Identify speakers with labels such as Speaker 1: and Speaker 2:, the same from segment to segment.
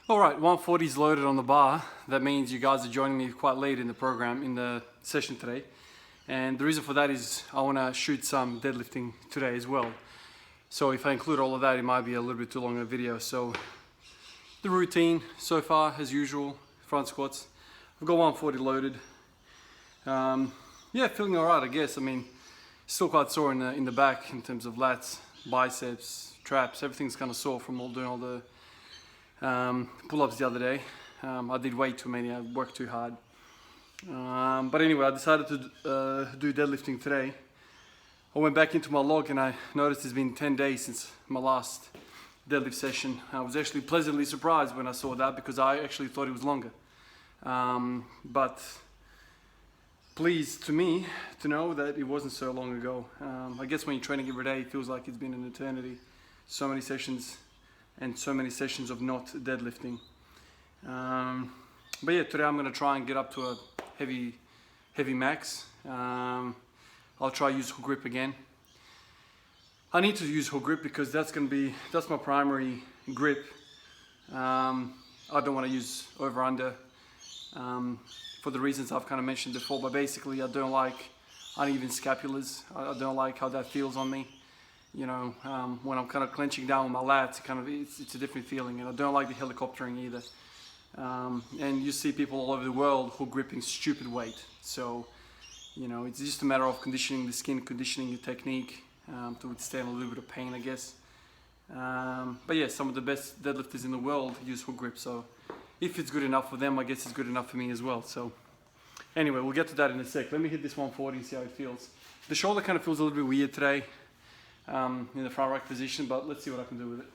Speaker 1: Alright, 140 is loaded on the bar. That means you guys are joining me quite late in the program, in the session today. And the reason for that is I want to shoot some deadlifting today as well. So if I include all of that, it might be a little bit too long a video. So the routine so far, as usual, front squats. I've got 140 loaded. Yeah, feeling alright, I guess. I mean, still quite sore in the back in terms of lats, biceps, traps. Everything's kind of sore from doing all the pull-ups the other day. I did way too many, I worked too hard. But anyway, I decided to do deadlifting today. I went back into my log and I noticed it's been 10 days since my last deadlift session. I was actually pleasantly surprised when I saw that because I actually thought it was longer. But pleased to me to know that it wasn't so long ago. I guess when you're training every day, it feels like it's been an eternity. So many sessions and so many sessions of not deadlifting. But yeah, today I'm going to try and get up to a heavy max. I'll try use hook grip again. I need to use hook grip because that's my primary grip. I don't want to use over under for the reasons I've kind of mentioned before, but basically I don't like uneven scapulars. I don't like how that feels on me. You know, when I'm kind of clenching down with my lats, it's a different feeling, and I don't like the helicoptering either. And you see people all over the world who are gripping stupid weight. So, you know, it's just a matter of conditioning the skin, conditioning your technique to withstand a little bit of pain, I guess. But yeah, some of the best deadlifters in the world use hook grip. So if it's good enough for them, I guess it's good enough for me as well. So anyway, we'll get to that in a sec. Let me hit this 140 and see how it feels. The shoulder kind of feels a little bit weird today. In the front rack position, but let's see what I can do with it.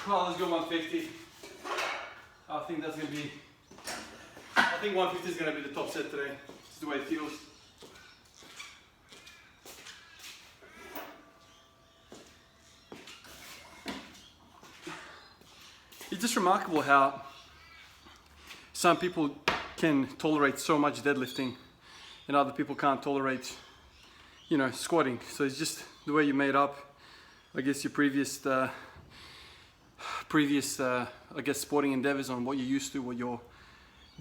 Speaker 1: Well, let's go 150. I think 150 is going to be the top set today. It's the way it feels. It's just remarkable how some people can tolerate so much deadlifting and other people can't tolerate, you know, squatting. So it's just the way you made up, I guess, your previous I guess sporting endeavors on what you're used to, what your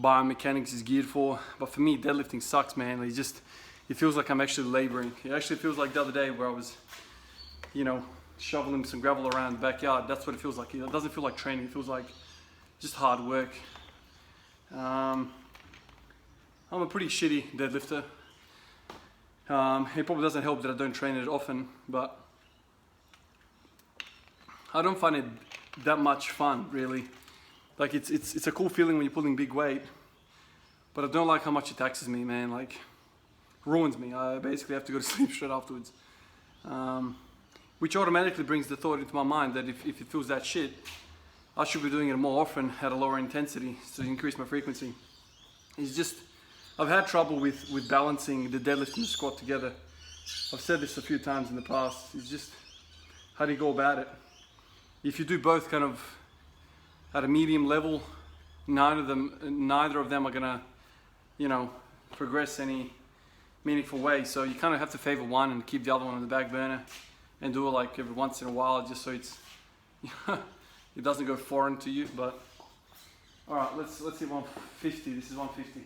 Speaker 1: biomechanics is geared for. But for me, deadlifting sucks, man. It feels like I'm actually laboring. It actually feels like the other day where I was, you know, shoveling some gravel around the backyard. That's what it feels like. It doesn't feel like training. It feels like just hard work. I'm a pretty shitty deadlifter. It probably doesn't help that I don't train it often, but I don't find it that much fun, really. Like it's a cool feeling when you're pulling big weight, but I don't like how much it taxes me, man. Like, ruins me. I basically have to go to sleep straight afterwards, which automatically brings the thought into my mind that if it feels that shit, I should be doing it more often at a lower intensity to increase my frequency. It's just, I've had trouble with balancing the deadlift and the squat together. I've said this a few times in the past. It's just, how do you go about it? If you do both kind of at a medium level, neither of them are gonna, you know, progress any meaningful way. So you kind of have to favor one and keep the other one on the back burner, and do it like every once in a while, just so it's it doesn't go foreign to you. But all right, let's see 150. This is 150.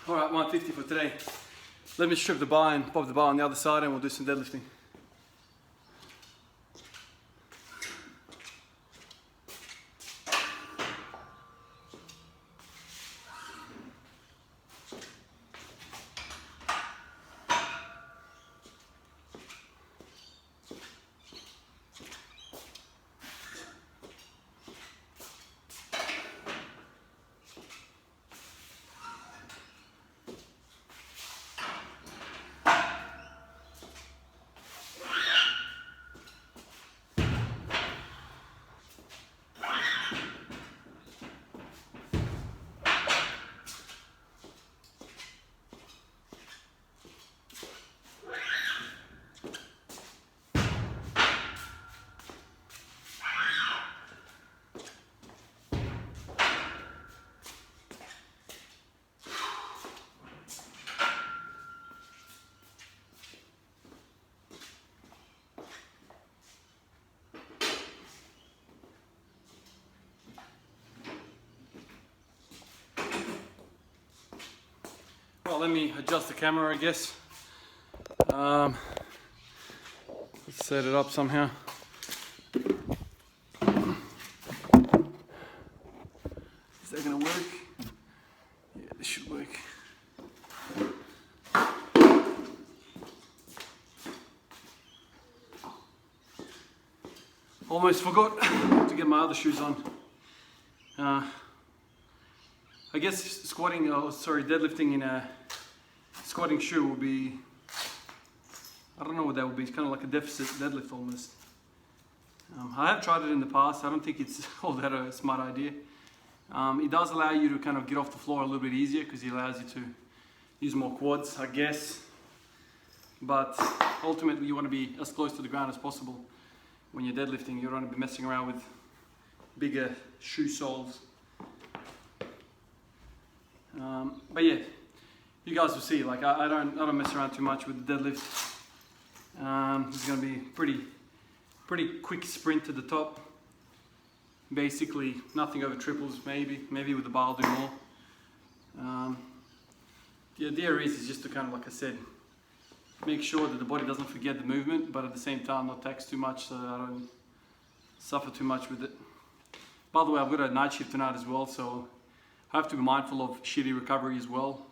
Speaker 1: All right, 150 for today. Let me strip the bar and pop the bar on the other side and we'll do some deadlifting. Well, let me adjust the camera, I guess. Let's set it up somehow. Is that gonna work? Yeah, this should work. Almost forgot to get my other shoes on. I guess squatting, deadlifting in a squatting shoe will be, I don't know what that would be. It's kind of like a deficit deadlift almost. I have tried it in the past. I don't think it's all that a smart idea. It does allow you to kind of get off the floor a little bit easier because it allows you to use more quads, I guess. But ultimately you want to be as close to the ground as possible when you're deadlifting. You don't want to be messing around with bigger shoe soles. But yeah, you guys will see. Like I don't mess around too much with the deadlift. It's going to be pretty quick sprint to the top. Basically nothing over triples, maybe with the bar I'll do more. The idea is just to kind of, like I said, make sure that the body doesn't forget the movement, but at the same time not tax too much so that I don't suffer too much with it. By the way, I've got a night shift tonight as well, so I have to be mindful of shitty recovery as well.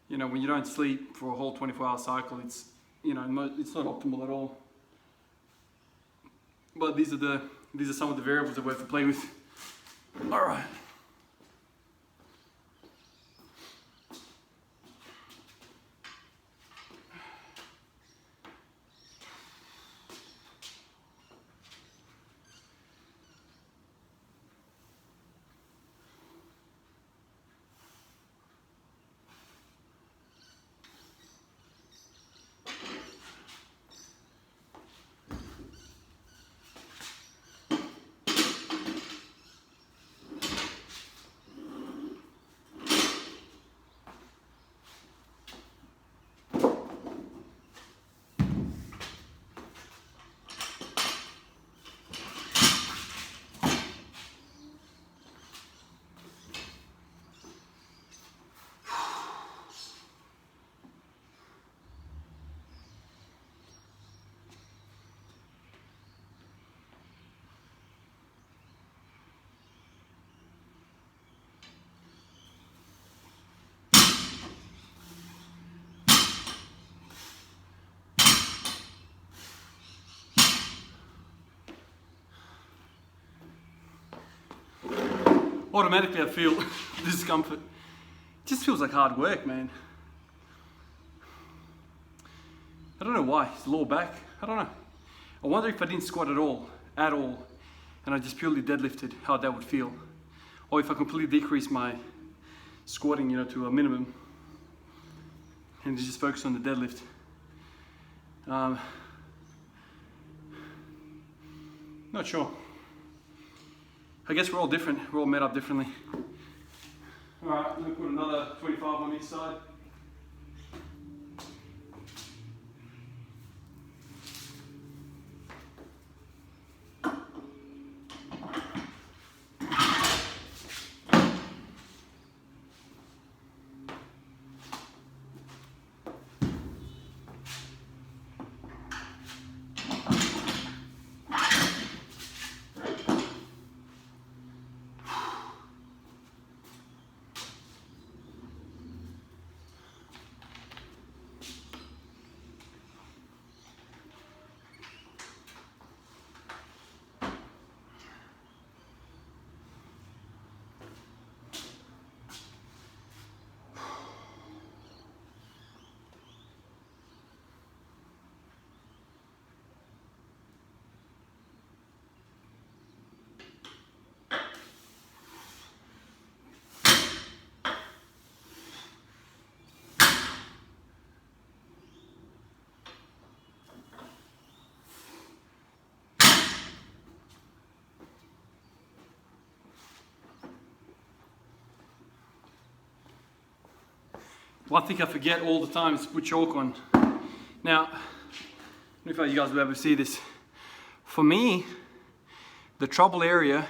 Speaker 1: You know, when you don't sleep for a whole 24-hour cycle, it's, you know, it's not optimal at all. But these are some of the variables that we have to play with. All right. Automatically I feel discomfort. It just feels like hard work, man. I don't know why. It's lower back. I don't know. I wonder if I didn't squat at all, and I just purely deadlifted, how that would feel. Or if I completely decrease my squatting, you know, to a minimum and just focus on the deadlift. Not sure. I guess we're all different. We're all made up differently. All right, I'm gonna put another 25 on each side. One thing I forget all the time is to put chalk on. Now, I don't know if you guys will ever see this. For me, the trouble area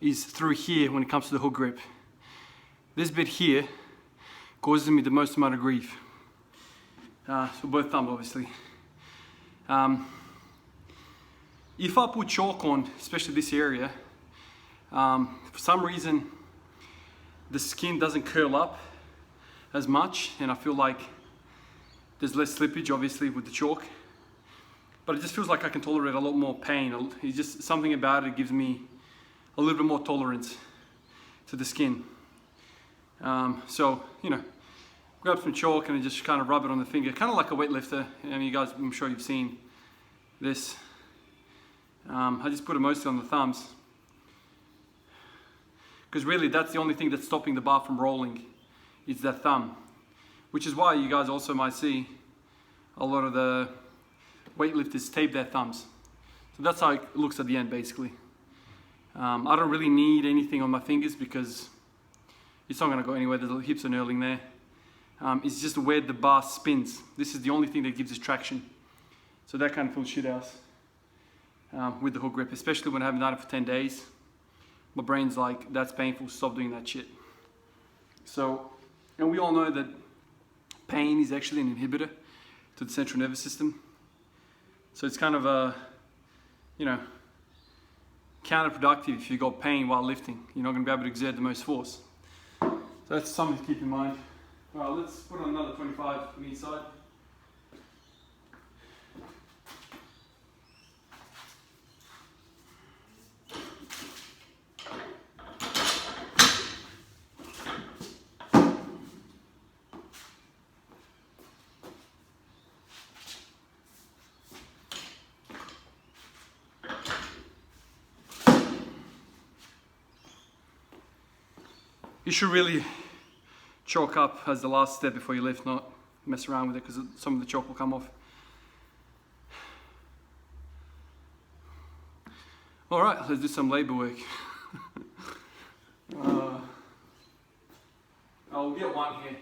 Speaker 1: is through here when it comes to the hook grip. This bit here causes me the most amount of grief. So both thumbs, obviously. If I put chalk on, especially this area, for some reason the skin doesn't curl up as much, and I feel like there's less slippage, obviously, with the chalk. But it just feels like I can tolerate a lot more pain. It's just something about it gives me a little bit more tolerance to the skin. So, you know, grab some chalk and just kind of rub it on the finger, kind of like a weightlifter. And you guys, I'm sure you've seen this. I just put it mostly on the thumbs, because really that's the only thing that's stopping the bar from rolling, is that thumb. Which is why you guys also might see a lot of the weightlifters tape their thumbs. So that's how it looks at the end, basically. I don't really need anything on my fingers because it's not going to go anywhere. The hips are knurling there. It's just where the bar spins. This is the only thing that gives us traction. So that kind of feels shit house with the hook grip, especially when I haven't done it for 10 days. My brain's like, that's painful, stop doing that shit. So, and we all know that pain is actually an inhibitor to the central nervous system. So it's kind of a, you know, counterproductive if you got pain while lifting. You're not going to be able to exert the most force. So that's something to keep in mind. All right, let's put on another 25 on the inside. You should really chalk up as the last step before you lift, not mess around with it, because some of the chalk will come off. All right, let's do some labor work. I'll get one here.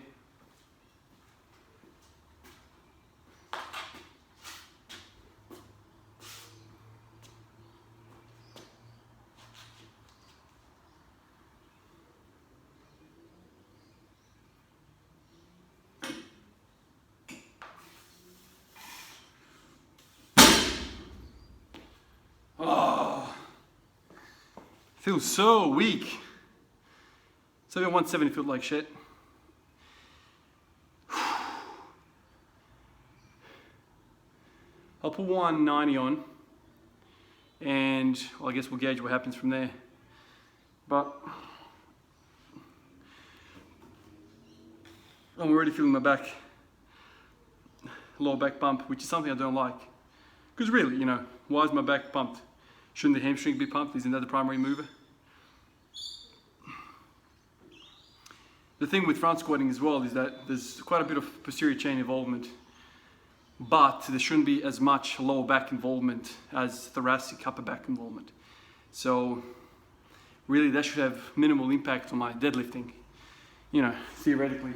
Speaker 1: Feels so weak. So I 170 felt like shit. I'll put 190 on, and well, I guess we'll gauge what happens from there. But I'm already feeling my back, lower back bump, which is something I don't like. Because really, you know, why is my back pumped? Shouldn't the hamstring be pumped? Isn't that the primary mover? The thing with front squatting as well is that there's quite a bit of posterior chain involvement, but there shouldn't be as much lower back involvement as thoracic upper back involvement. So really that should have minimal impact on my deadlifting, you know, theoretically.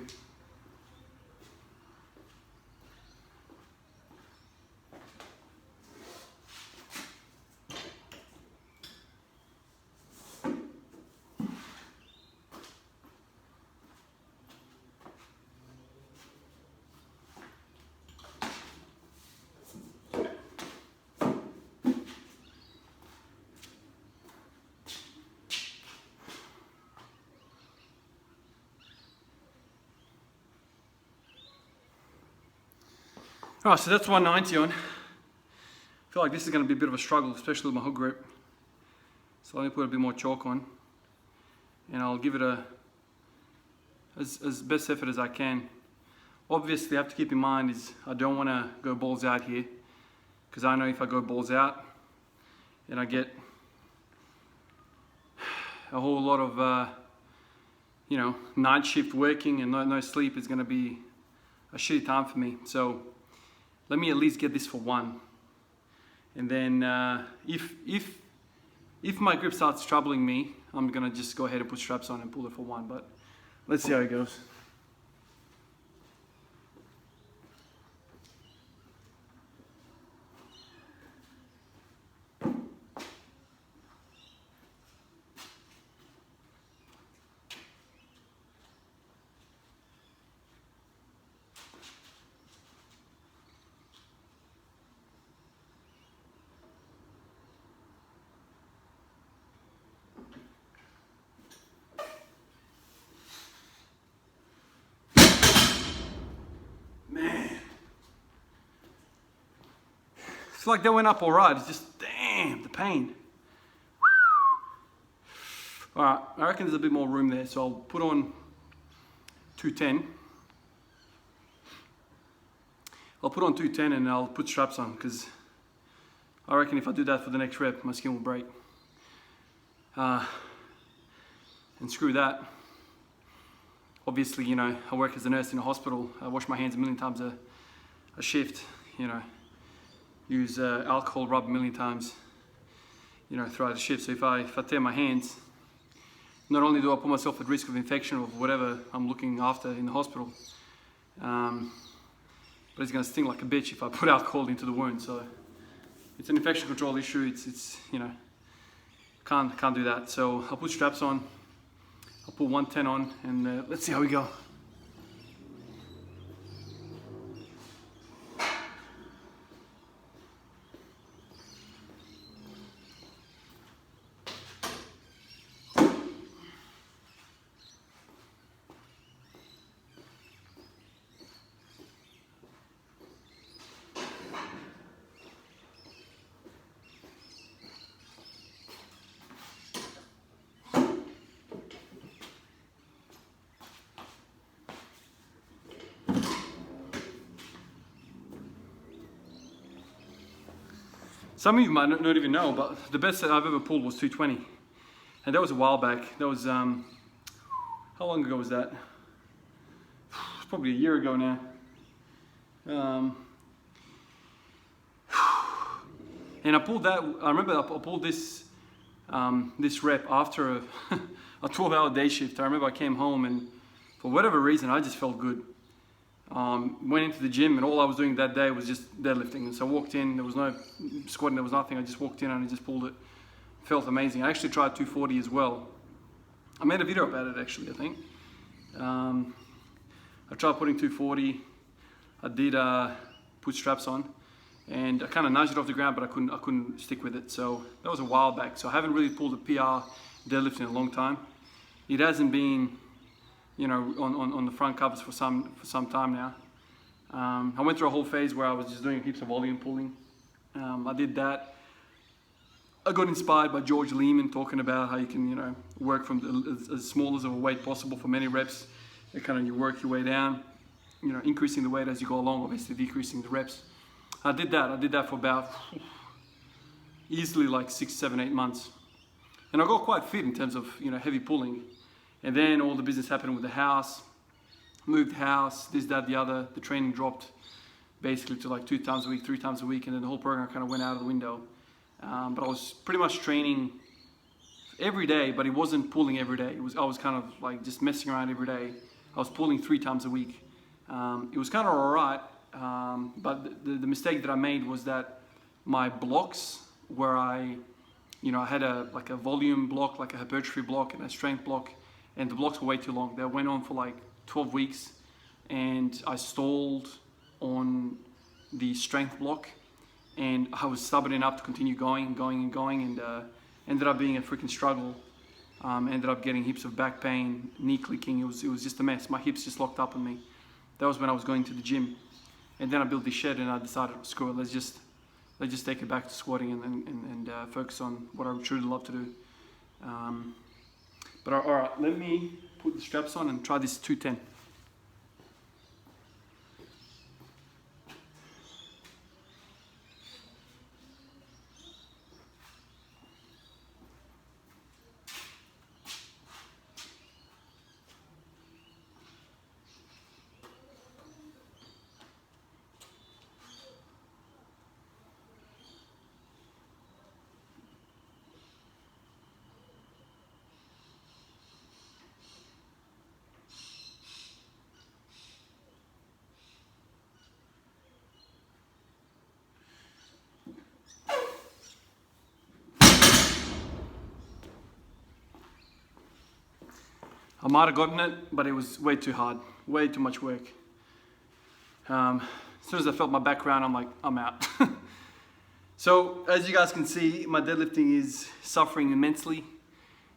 Speaker 1: Alright, so that's 190 on. I feel like this is going to be a bit of a struggle, especially with my hook grip. So let me put a bit more chalk on, and I'll give it as best effort as I can. Obviously, I have to keep in mind is I don't want to go balls out here, because I know if I go balls out and I get a whole lot of you know, night shift working and no sleep, is going to be a shitty time for me. So let me at least get this for one, and then if my grip starts troubling me, I'm gonna just go ahead and put straps on and pull it for one. But let's see how it goes. feel like they went up all right. It's just, damn, the pain. All right, I reckon there's a bit more room there, so I'll put on 210. I'll put on 210 and I'll put straps on, because I reckon if I do that for the next rep, my skin will break. And screw that. Obviously, you know, I work as a nurse in a hospital. I wash my hands a million times a shift, you know. Use alcohol rub a million times, you know, throughout the shift. So if I tear my hands, not only do I put myself at risk of infection of whatever I'm looking after in the hospital, but it's gonna sting like a bitch if I put alcohol into the wound. So it's an infection control issue. It's you know, can't do that. So I'll put straps on. I'll put 110 on, and let's see how we go. Some of you might not even know, but the best that I've ever pulled was 220. And that was a while back. That was, how long ago was that? It's probably a year ago now. And I pulled that, I remember I pulled this, this rep after a 12-hour day shift. I remember I came home and for whatever reason, I just felt good. Went into the gym and all I was doing that day was just deadlifting. And so I walked in, there was no squatting, there was nothing. I just walked in and I just pulled it. Felt amazing. I actually tried 240 as well. I made a video about it actually, I think. I tried putting 240. I did put straps on and I kind of nudged it off the ground, but I couldn't stick with it. So that was a while back. So I haven't really pulled a PR deadlift in a long time. It hasn't been, you know, on the front covers for some time now. I went through a whole phase where I was just doing heaps of volume pulling. I did that. I got inspired by George Lehman talking about how you can, you know, work from as small as of a weight possible for many reps. And kind of you work your way down, you know, increasing the weight as you go along, obviously decreasing the reps. I did that for about easily like 6, 7, 8 months. And I got quite fit in terms of, you know, heavy pulling. And then all the business happened with the house, moved house, this, that, the other. The training dropped basically to like 2 times a week, 3 times a week, and then the whole program kind of went out of the window. But I was pretty much training every day, but it wasn't pulling every day. I was kind of like just messing around every day. I was pulling 3 times a week. It was kind of all right, but the mistake that I made was that my blocks where I had like a volume block, like a hypertrophy block and a strength block, and the blocks were way too long. They went on for like 12 weeks and I stalled on the strength block and I was stubborn enough to continue going and ended up being a freaking struggle. Ended up getting heaps of back pain, knee clicking. It was just a mess. My hips just locked up on me. That was when I was going to the gym. And then I built this shed and I decided, screw it, let's just take it back to squatting and focus on what I truly love to do. But all right, let me put the straps on and try this 210. I might have gotten it, but it was way too hard, way too much work. As soon as I felt my back round, I'm like, I'm out. So as you guys can see, my deadlifting is suffering immensely.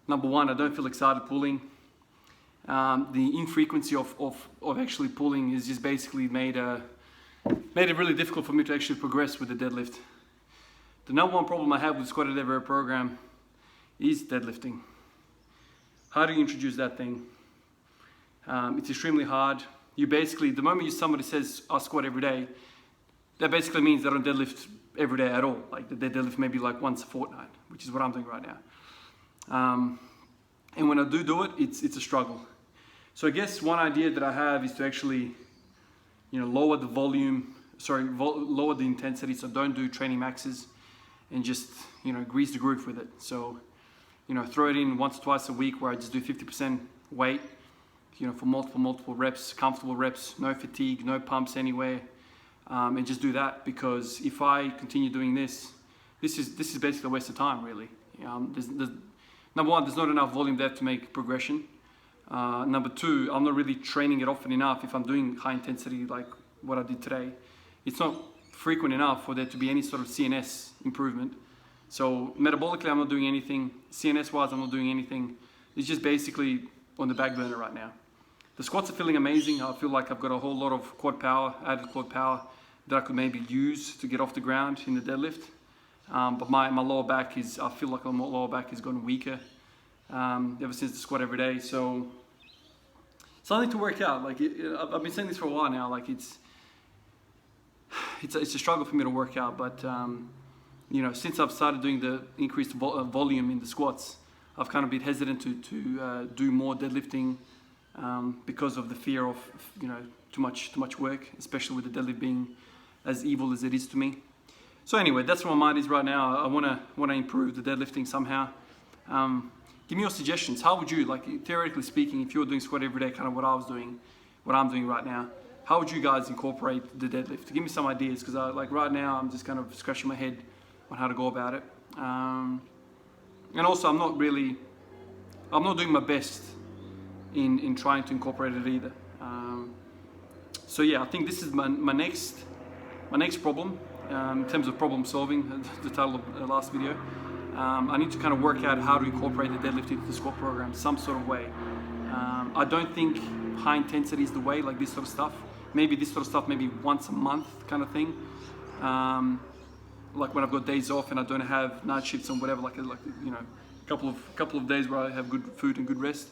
Speaker 1: Number one, I don't feel excited pulling. The infrequency of actually pulling is just basically made it really difficult for me to actually progress with the deadlift. The number one problem I have with Squat at Everywhere program is deadlifting. How do you introduce that thing? It's extremely hard. You basically, the moment somebody says, I squat every day, that basically means they don't deadlift every day at all. Like they deadlift maybe like once a fortnight, which is what I'm doing right now. And when I do it, it's a struggle. So I guess one idea that I have is to actually, lower the volume, lower the intensity. So don't do training maxes and just, grease the groove with it. So, throw it in once or twice a week where I just do 50% weight, for multiple reps, comfortable reps, no fatigue, no pumps anywhere. And just do that, because if I continue doing this is basically a waste of time, really. Number one, there's not enough volume there to make progression. Number two, I'm not really training it often enough. If I'm doing high intensity like what I did today, it's not frequent enough for there to be any sort of CNS improvement. So metabolically, I'm not doing anything. CNS wise, I'm not doing anything. It's just basically on the back burner right now. The squats are feeling amazing. I feel like I've got a whole lot of quad power, added quad power that I could maybe use to get off the ground in the deadlift. But my lower back I feel like my lower back has gotten weaker ever since the squat every day. So something to work out. Like I've been saying this for a while now. Like it's a struggle for me to work out. But since I've started doing the increased volume in the squats, I've kind of been hesitant to do more deadlifting because of the fear of too much work, especially with the deadlift being as evil as it is to me. So anyway, that's where my mind is right now. I wanna improve the deadlifting somehow. Give me your suggestions. How would you, like theoretically speaking, if you were doing squat every day, kind of what I'm doing right now, how would you guys incorporate the deadlift? Give me some ideas, because right now I'm just kind of scratching my head on how to go about it. And also I'm not doing my best in trying to incorporate it either. So yeah, I think this is my next problem in terms of problem solving, the title of the last video. I need to kind of work out how to incorporate the deadlift into the squat program some sort of way. I don't think high intensity is the way, like this sort of stuff. Maybe this sort of stuff, maybe once a month kind of thing. Like when I've got days off and I don't have night shifts and whatever, like couple of days where I have good food and good rest.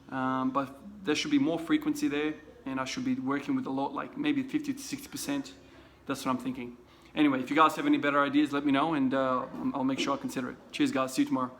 Speaker 1: But there should be more frequency there, and I should be working with a lot, like maybe 50 to 60%. That's what I'm thinking. Anyway, if you guys have any better ideas, let me know, and I'll make sure I consider it. Cheers, guys. See you tomorrow.